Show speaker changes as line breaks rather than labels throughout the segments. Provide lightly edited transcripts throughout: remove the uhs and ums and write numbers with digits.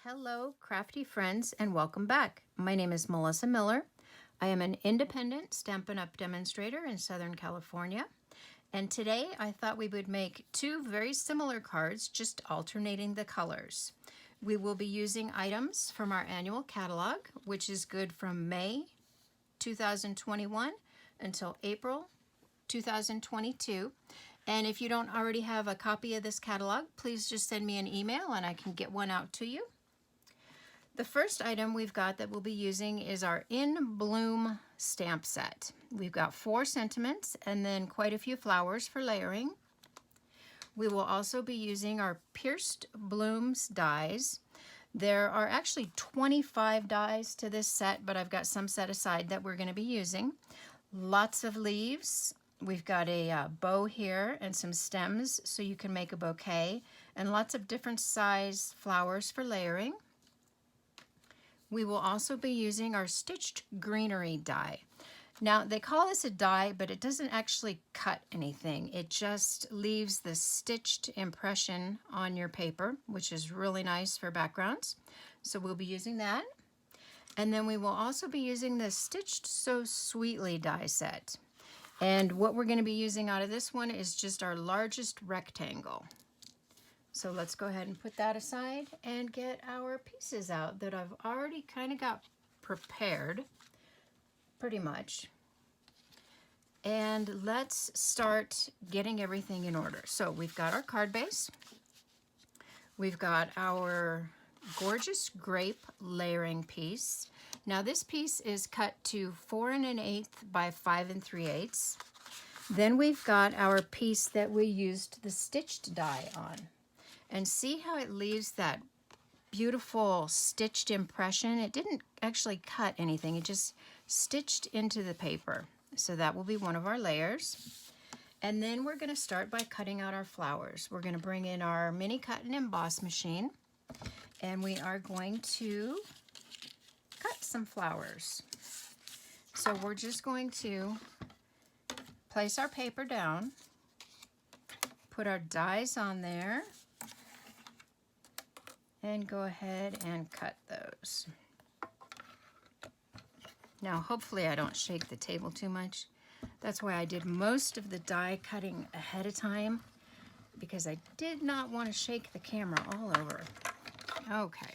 Hello, crafty friends, and welcome back. My name is Melissa Miller. I am an independent Stampin' Up! Demonstrator in Southern California. And today I thought we would make two very similar cards, just alternating the colors. We will be using items from our annual catalog, which is good from May 2021 until April 2022. And if you don't already have a copy of this catalog, please just send me an email and I can get one out to you. The first item we've got that we'll be using is our In Bloom stamp set. We've got 4 sentiments and then quite a few flowers for layering. We will also be using our Pierced Blooms dies. There are actually 25 dies to this set, but I've got some set aside that we're going to be using. Lots of leaves. We've got a bow here and some stems so you can make a bouquet, and lots of different size flowers for layering. We will also be using our stitched greenery die. Now they call this a die, but it doesn't actually cut anything. It just leaves the stitched impression on your paper, which is really nice for backgrounds. So we'll be using that. And then we will also be using the Stitched So Sweetly die set. And what we're going to be using out of this one is just our largest rectangle. So let's go ahead and put that aside and get our pieces out that I've already kind of got prepared, pretty much. And let's start getting everything in order. So we've got our card base. We've got our gorgeous grape layering piece. Now this piece is cut to 4 1/8 by 5 3/8. Then we've got our piece that we used the stitched die on. And see how it leaves that beautiful stitched impression? It didn't actually cut anything, it just stitched into the paper. So that will be one of our layers. And then we're going to start by cutting out our flowers. We're going to bring in our mini cut and emboss machine, and we are going to cut some flowers. So we're just going to place our paper down, put our dies on there, and go ahead and cut those. Now hopefully I don't shake the table too much. That's why I did most of the die cutting ahead of time, because I did not want to shake the camera all over. Okay,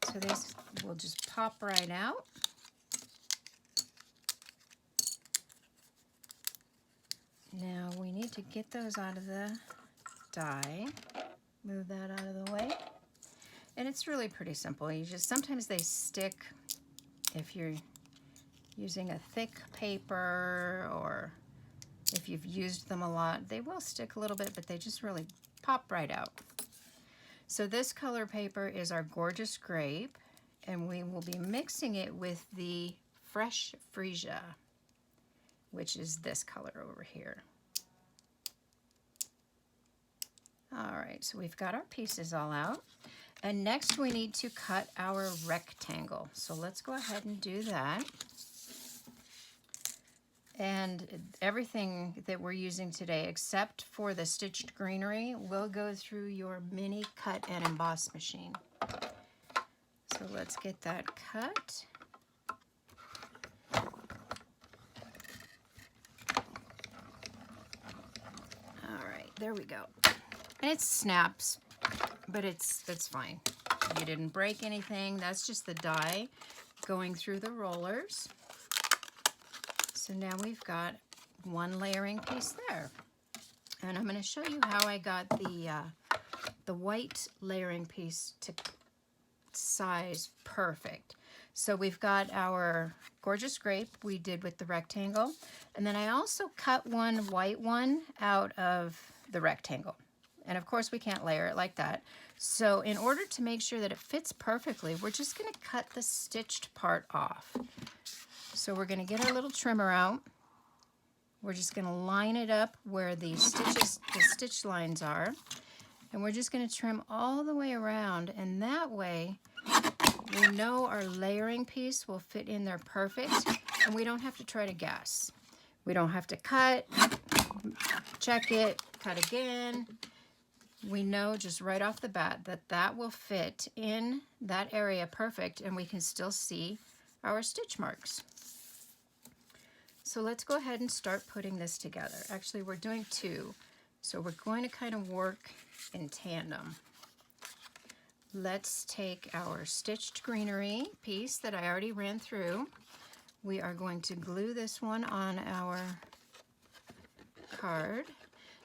so this will just pop right out. Now we need to get those out of the die. Move that out of the way. And it's really pretty simple. You just, sometimes they stick if you're using a thick paper, or if you've used them a lot, they will stick a little bit, but they just really pop right out. So this color paper is our gorgeous grape, and we will be mixing it with the fresh freesia, which is this color over here. All right, so we've got our pieces all out. And next we need to cut our rectangle. So let's go ahead and do that. And everything that we're using today, except for the stitched greenery, will go through your mini cut and emboss machine. So let's get that cut. All right, there we go. And it snaps, but it's fine. You didn't break anything. That's just the die going through the rollers. So now we've got one layering piece there. And I'm going to show you how I got the white layering piece to size perfect. So we've got our gorgeous grape we did with the rectangle. And then I also cut one white one out of the rectangle. And of course we can't layer it like that. So in order to make sure that it fits perfectly, we're just going to cut the stitched part off. So we're going to get our little trimmer out. We're just going to line it up where the stitch lines are. And we're just going to trim all the way around. And that way we know our layering piece will fit in there perfect. And we don't have to try to guess. We don't have to cut, check it, cut again. we know just right off the bat that that will fit in that area perfect, and we can still see our stitch marks. So let's go ahead and start putting this together. Actually, we're doing two, so we're going to kind of work in tandem. Let's take our stitched greenery piece that I already ran through. We are going to glue this one on our card.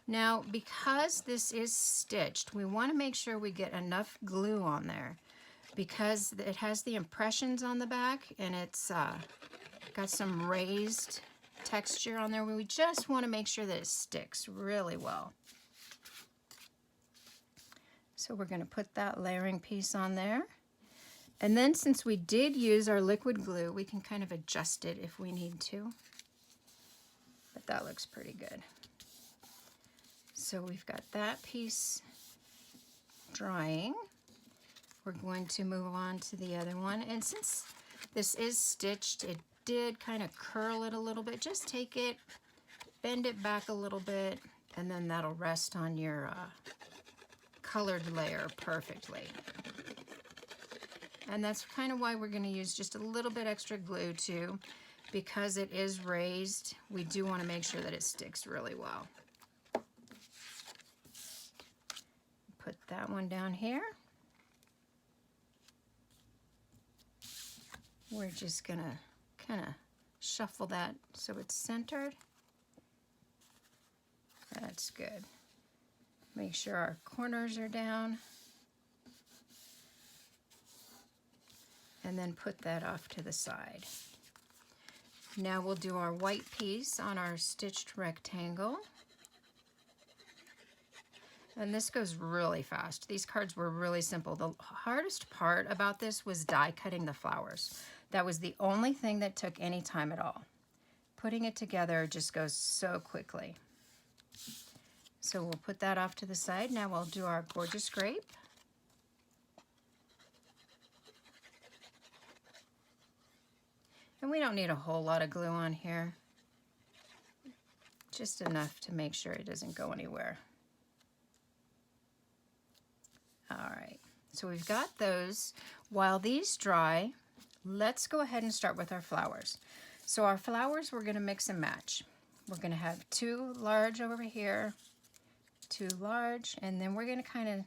Now, because this is stitched, we want to make sure we get enough glue on there because it has the impressions on the back and it's got some raised texture on there. We just want to make sure that it sticks really well. So we're going to put that layering piece on there. And then since we did use our liquid glue, we can kind of adjust it if we need to. But that looks pretty good. So we've got that piece drying. We're going to move on to the other one. And since this is stitched, it did kind of curl it a little bit. Just take it, bend it back a little bit, and then that'll rest on your colored layer perfectly. And that's kind of why we're going to use just a little bit extra glue too, because it is raised. We do want to make sure that it sticks really well. Put that one down here. We're just going to kind of shuffle that so it's centered. That's good. Make sure our corners are down. And then put that off to the side. Now we'll do our white piece on our stitched rectangle. And this goes really fast. These cards were really simple. The hardest part about this was die cutting the flowers. That was the only thing that took any time at all. Putting it together just goes so quickly. So we'll put that off to the side. Now we'll do our gorgeous grape. And we don't need a whole lot of glue on here. Just enough to make sure it doesn't go anywhere. All right, so we've got those. While these dry, let's go ahead and start with our flowers. So our flowers, we're gonna mix and match. We're gonna have two large over here, two large, and then we're gonna kind of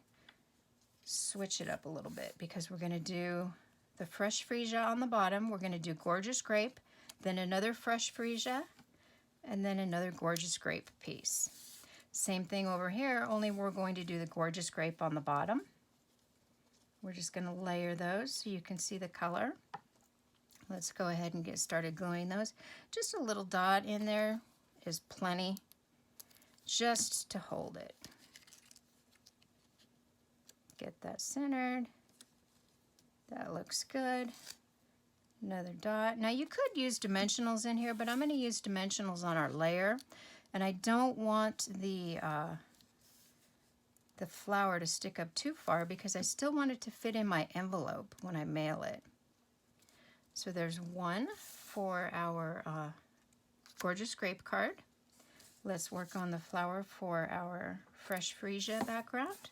switch it up a little bit because we're gonna do the fresh freesia on the bottom. We're gonna do gorgeous grape, then another fresh freesia, and then another gorgeous grape piece. Same thing over here, only we're going to do the gorgeous grape on the bottom. We're just going to layer those so you can see the color. Let's go ahead and get started gluing those. Just a little dot in there is plenty, just to hold it. Get that centered. That looks good. Another dot. Now you could use dimensionals in here, but I'm going to use dimensionals on our layer. And I don't want the flower to stick up too far because I still want it to fit in my envelope when I mail it. So there's one for our gorgeous grape card. Let's work on the flower for our fresh freesia background.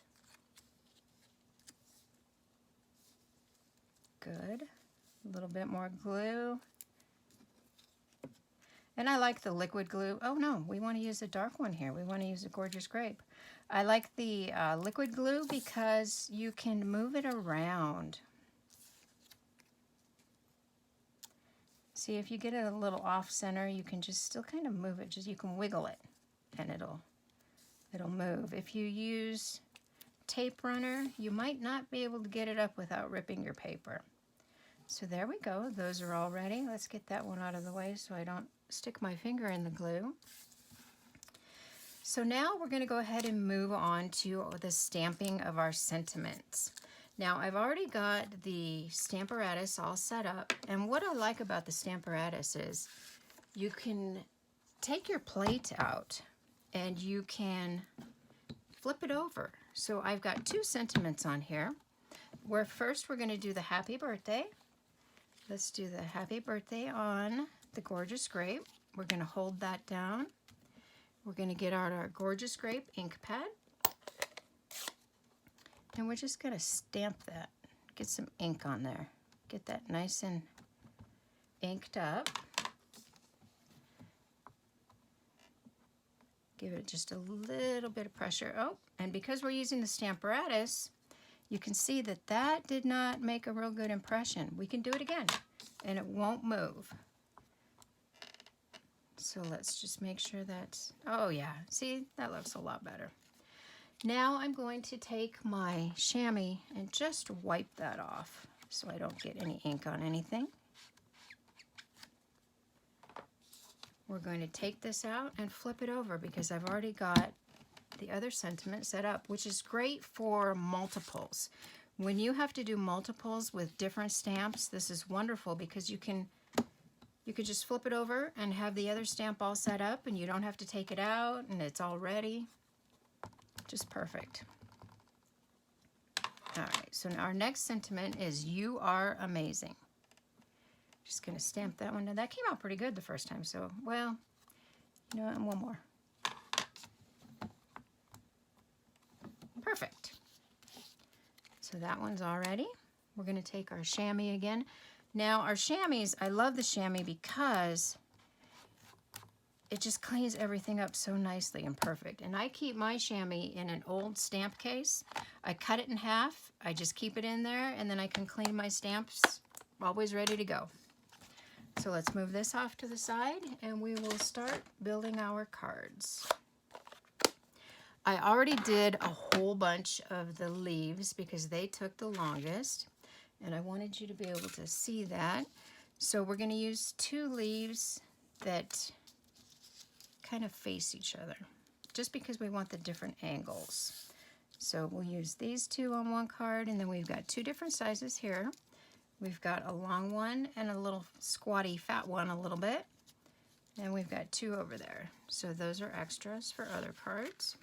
Good. A little bit more glue. And I like the liquid glue. Oh no, we want to use a dark one here. We want to use a gorgeous grape. I like the liquid glue because you can move it around. See, if you get it a little off center, you can just still kind of move it. Just you can wiggle it and it'll move. If you use tape runner, you might not be able to get it up without ripping your paper. So there we go. Those are all ready. Let's get that one out of the way so I don't stick my finger in the glue. So now we're going to go ahead and move on to the stamping of our sentiments. Now I've already got the Stamparatus all set up, and what I like about the Stamparatus is you can take your plate out and you can flip it over. So I've got two sentiments on here. Where first we're going to do the happy birthday. Let's do the happy birthday on the gorgeous grape. We're going to hold that down. We're going to get out our gorgeous grape ink pad. And we're just going to stamp that. Get some ink on there. Get that nice and inked up. Give it just a little bit of pressure. Oh, and because we're using the Stamparatus, you can see that that did not make a real good impression. We can do it again, and it won't move. So let's just make sure that's, oh yeah, see, that looks a lot better. Now I'm going to take my chamois and just wipe that off so I don't get any ink on anything. We're going to take this out and flip it over because I've already got the other sentiment set up, which is great for multiples. When you have to do multiples with different stamps, this is wonderful because you could just flip it over and have the other stamp all set up, and you don't have to take it out, and it's all ready. Just perfect. All right, so now our next sentiment is "You are amazing." Just gonna stamp that one. Now that came out pretty good the first time, so, well, you know what, and one more. Perfect. So that one's all ready. We're gonna take our chamois again. Now our chamois, I love the chamois because it just cleans everything up so nicely and perfect. And I keep my chamois in an old stamp case. I cut it in half, I just keep it in there, and then I can clean my stamps, always ready to go. So let's move this off to the side and we will start building our cards. I already did a whole bunch of the leaves because they took the longest, and I wanted you to be able to see that. So we're going to use 2 leaves that kind of face each other, just because we want the different angles. So we'll use these 2 on one card, and then we've got 2 different sizes here. We've got a long one and a little squatty fat one a little bit, and we've got 2 over there. So those are extras for other cards.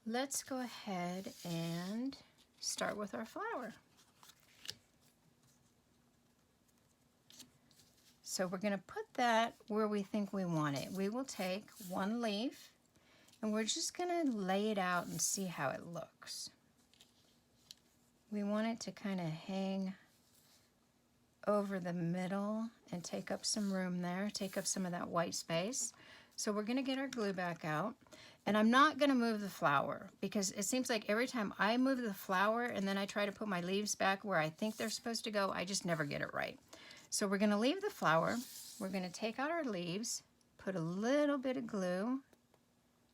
Let's go ahead and start with our flower. So we're going to put that where we think we want it. We will take 1 leaf and we're just going to lay it out and see how it looks. We want it to kind of hang over the middle and take up some room there, take up some of that white space. So we're going to get our glue back out, and I'm not going to move the flower because it seems like every time I move the flower and then I try to put my leaves back where I think they're supposed to go, I just never get it right. So we're going to leave the flower, we're going to take out our leaves, put a little bit of glue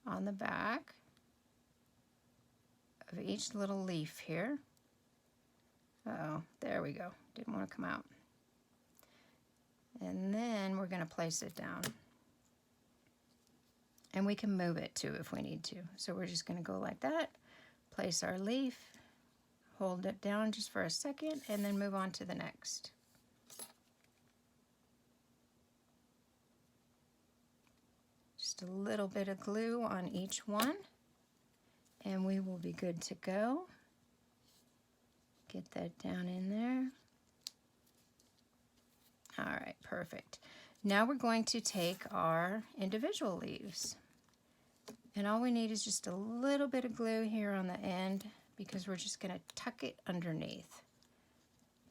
on the back of each little leaf here. Uh-oh, there we go. Didn't want to come out. And then we're going to place it down. And we can move it too if we need to. So we're just going to go like that, place our leaf, hold it down just for a second, and then move on to the next. Just a little bit of glue on each one, and we will be good to go. Get that down in there. All right, perfect. Now we're going to take our individual leaves. And all we need is just a little bit of glue here on the end because we're just going to tuck it underneath.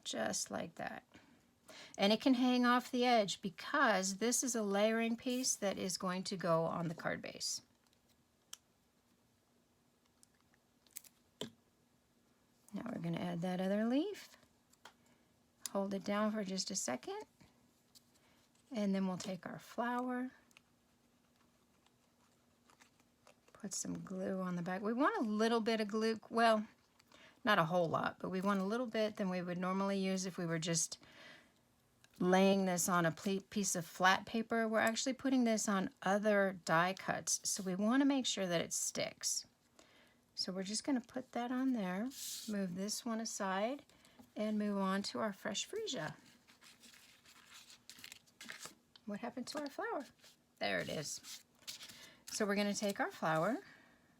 Just like that. And it can hang off the edge because this is a layering piece that is going to go on the card base. Now we're going to add that other leaf. Hold it down for just a second. And then we'll take our flower. Put some glue on the back. We want a little bit of glue. Well, not a whole lot, but we want a little bit than we would normally use if we were just laying this on a piece of flat paper. We're actually putting this on other die cuts, so we want to make sure that it sticks. So we're just going to put that on there, move this one aside, and move on to our fresh freesia. What happened to our flower? There it is. So we're going to take our flower,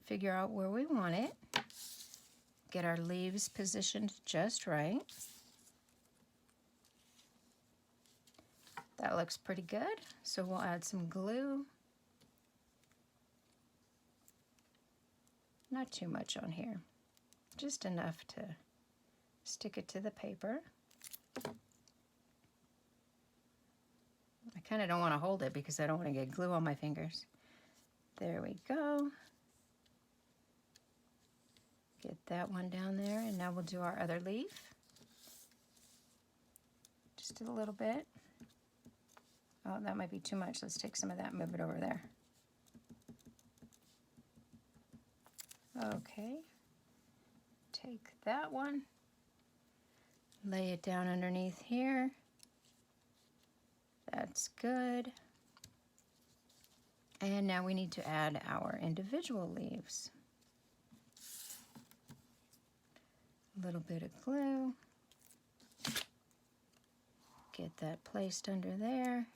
figure out where we want it, get our leaves positioned just right. That looks pretty good, so we'll add some glue. Not too much on here. just enough to stick it to the paper. I kind of don't want to hold it because I don't want to get glue on my fingers. There we go. Get that one down there, and now we'll do our other leaf. Just a little bit. Oh, that might be too much. Let's take some of that and move it over there. Okay. Take that one. Lay it down underneath here. That's good. And now we need to add our individual leaves. A little bit of glue. Get that placed under there.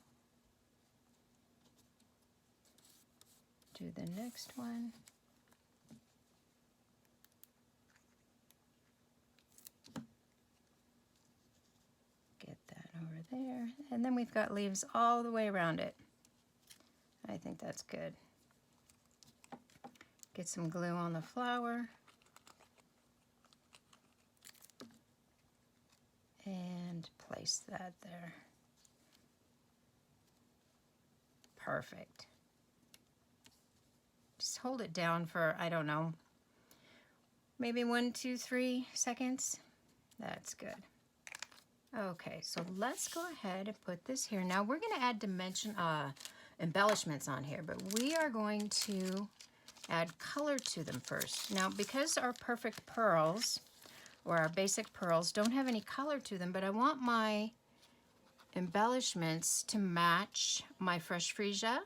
Do the next one. Get that over there. And then we've got leaves all the way around it. I think that's good. Get some glue on the flower. And place that there. Perfect. Just hold it down for, I don't know, maybe 1, 2, 3 seconds. That's good. Okay, so let's go ahead and put this here. Now we're going to add embellishments on here, but we are going to add color to them first. Now, because our perfect pearls, or our basic pearls, don't have any color to them, but I want my embellishments to match my fresh freesia.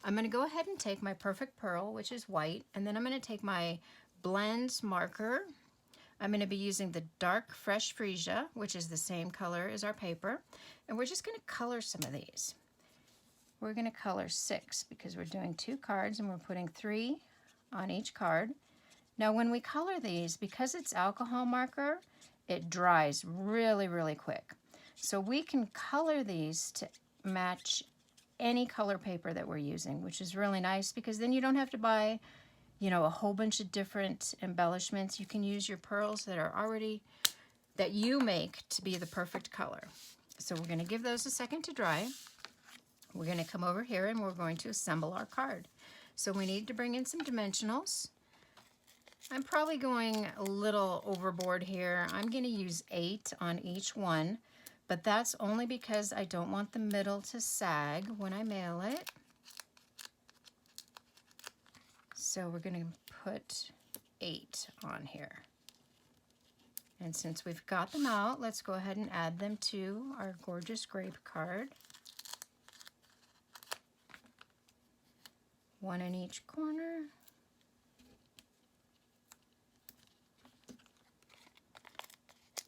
I'm going to go ahead and take my perfect pearl, which is white, and then I'm going to take my blends marker. I'm going to be using the dark fresh freesia, which is the same color as our paper, and we're just going to color some of these. We're going to color 6 because we're doing 2 cards and we're putting 3 on each card. Now when we color these, because it's alcohol marker, it dries really, really quick. So we can color these to match any color paper that we're using, which is really nice because then you don't have to buy, you know, a whole bunch of different embellishments. You can use your pearls that are already, that you make to be the perfect color. So we're going to give those a second to dry. We're going to come over here and we're going to assemble our card. So we need to bring in some dimensionals. I'm probably going a little overboard here. I'm going to use 8 on each one, but that's only because I don't want the middle to sag when I mail it. So we're going to put 8 on here. And since we've got them out, let's go ahead and add them to our gorgeous grape card. 1 in each corner.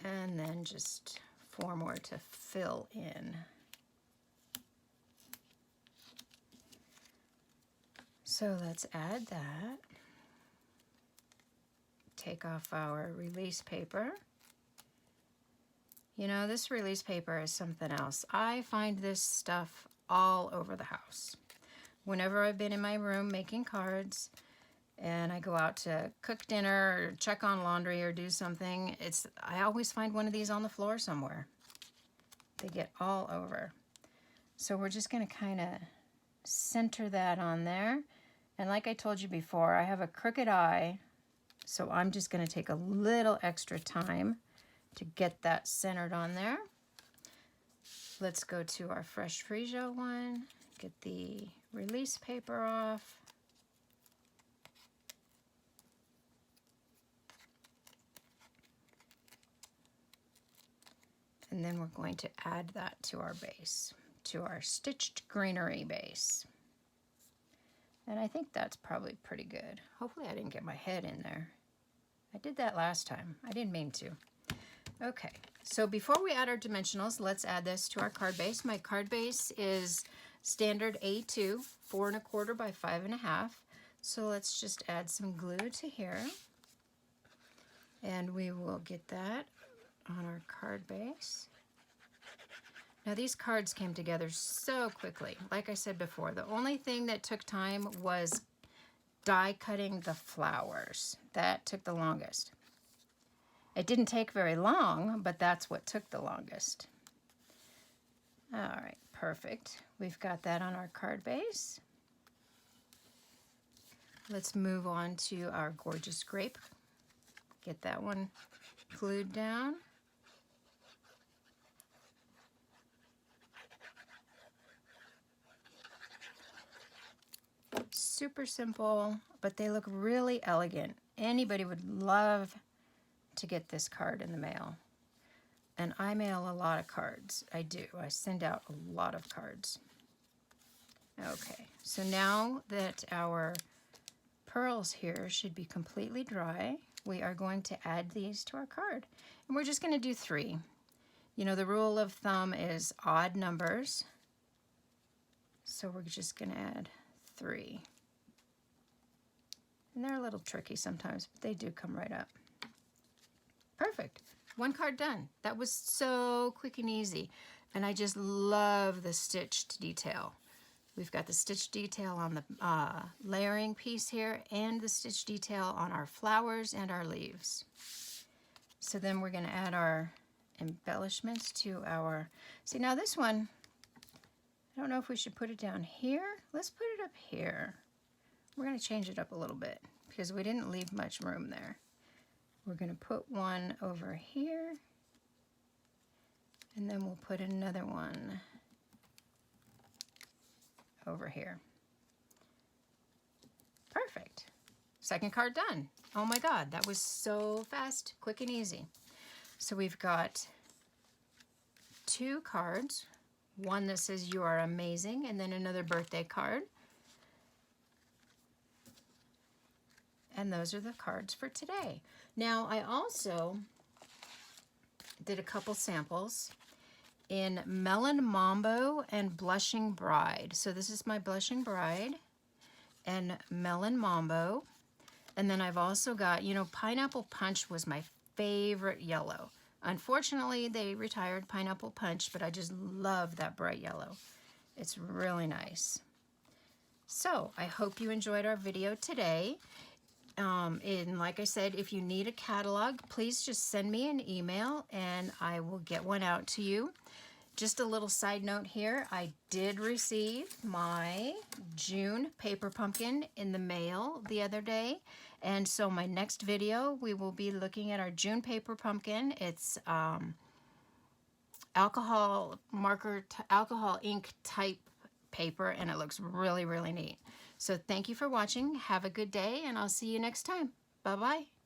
And then just 4 more to fill in. So let's add that. Take off our release paper. You know, this release paper is something else. I find this stuff all over the house. Whenever I've been in my room making cards, and I go out to cook dinner or check on laundry or do something, I always find one of these on the floor somewhere. They get all over. So we're just going to kind of center that on there. And like I told you before, I have a crooked eye, so I'm just going to take a little extra time to get that centered on there. Let's go to our fresh freesia one, get the release paper off. And then we're going to add that to our base, to our stitched greenery base. And I think that's probably pretty good. Hopefully I didn't get my head in there. I did that last time. I didn't mean to. Okay, so before we add our dimensionals, let's add this to our card base. My card base is standard A2, 4 1/4 by 5 1/2. So let's just add some glue to here. And we will get that on our card base. Now these cards came together so quickly. Like I said before, the only thing that took time was die cutting the flowers. That took the longest. It didn't take very long, but that's what took the longest. All right, perfect. We've got that on our card base. Let's move on to our gorgeous grape. Get that one glued down. Super simple, but they look really elegant. Anybody would love to get this card in the mail. And I mail a lot of cards. I do. I send out a lot of cards. Okay, so now that our pearls here should be completely dry, we are going to add these to our card. And we're just going to do 3. You know, the rule of thumb is odd numbers. So we're just going to add 3. And they're a little tricky sometimes, but they do come right up. Perfect. 1 card done. That was so quick and easy. And I just love the stitched detail. We've got the stitch detail on the layering piece here and the stitch detail on our flowers and our leaves. So then we're going to add our embellishments to our... See, now this one, I don't know if we should put it down here. Let's put it up here. We're going to change it up a little bit because we didn't leave much room there. We're going to put one over here, and then we'll put another one over here. Perfect. Second card done. Oh my God, that was so fast, quick and easy. So we've got 2 cards, one that says you are amazing, and then another birthday card. And those are the cards for today. Now, I also did a couple samples in Melon Mambo and Blushing Bride. So this is my Blushing Bride and Melon Mambo. And then I've also got, you know, Pineapple Punch was my favorite yellow. Unfortunately, they retired Pineapple Punch, but I just love that bright yellow. It's really nice. So I hope you enjoyed our video today. And like I said, if you need a catalog, please just send me an email and I will get one out to you. Just a little side note here, I did receive my June paper pumpkin in the mail the other day. And so my next video, we will be looking at our June paper pumpkin. It's alcohol ink type paper, and it looks really, really neat. So thank you for watching. Have a good day, and I'll see you next time. Bye-bye.